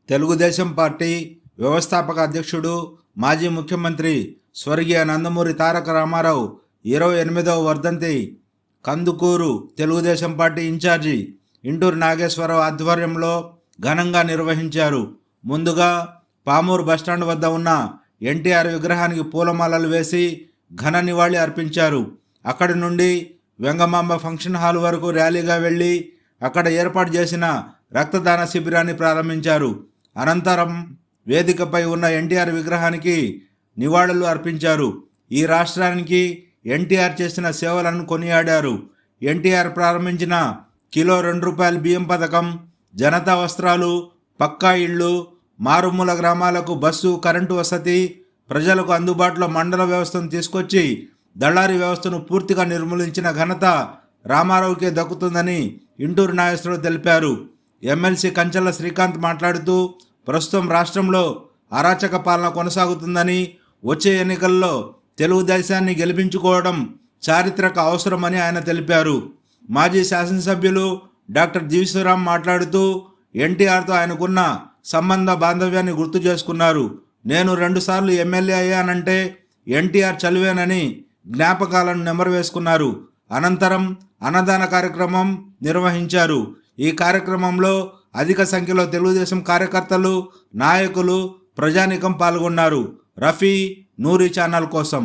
Telugu Desam party వ్యవస్థాపక అధ్యక్షుడు, మాజీ ముఖ్యమంత్రి స్వర్గీయ నందమూరి తారక రామారావు 28వ వర్ధంతి కందుకూరు తెలుగుదేశం పార్టీ ఇన్ఛార్జి ఇంటూరు నాగేశ్వరరావు ఆధ్వర్యంలో ఘనంగా నిర్వహించారు. ముందుగా పామూరు బస్టాండ్ వద్ద ఉన్న ఎన్టీఆర్ విగ్రహానికి పూలమాలలు వేసి ఘన నివాళి అర్పించారు. అక్కడి నుండి వెంగమాంబ ఫంక్షన్ హాల్ వరకు ర్యాలీగా వెళ్ళి అక్కడ ఏర్పాటు చేసిన రక్తదాన శిబిరాన్ని ప్రారంభించారు. అనంతరం వేదికపై ఉన్న ఎన్టీఆర్ విగ్రహానికి నివాళులు అర్పించారు. ఈ రాష్ట్రానికి ఎన్టీఆర్ చేసిన సేవలను కొనియాడారు. ఎన్టీఆర్ ప్రారంభించిన కిలో ₹2 బియ్యం పథకం, జనతా వస్త్రాలు, పక్కా ఇళ్ళు, మారుమూల గ్రామాలకు బస్సు, కరెంటు వసతి, ప్రజలకు అందుబాటులో మండల వ్యవస్థను తీసుకొచ్చి దళారీ వ్యవస్థను పూర్తిగా నిర్మూలించిన ఘనత రామారావుకే దక్కుతుందని ఇంటూరు నాగేశ్వరరావు తెలిపారు. ఎమ్మెల్సీ కంచెల శ్రీకాంత్ మాట్లాడుతూ ప్రస్తుతం రాష్ట్రంలో అరాచక పాలన కొనసాగుతుందని, వచ్చే ఎన్నికల్లో తెలుగుదేశాన్ని గెలిపించుకోవడం చారిత్రక అవసరమని ఆయన తెలిపారు. మాజీ శాసనసభ్యులు డాక్టర్ జీవిశ్వరాం మాట్లాడుతూ ఎన్టీఆర్తో ఆయనకున్న సంబంధ బాంధవ్యాన్ని గుర్తు చేసుకున్నారు. నేను 2 సార్లు ఎమ్మెల్యే అయ్యానంటే ఎన్టీఆర్ చలువేనని జ్ఞాపకాలను నెమరు వేసుకున్నారు. అనంతరం అన్నదాన కార్యక్రమం నిర్వహించారు. ఈ కార్యక్రమంలో అధిక సంఖ్యలో తెలుగుదేశం కార్యకర్తలు, నాయకులు, ప్రజానీకం పాల్గొన్నారు. రఫీ, నూరి ఛానల్ కోసం.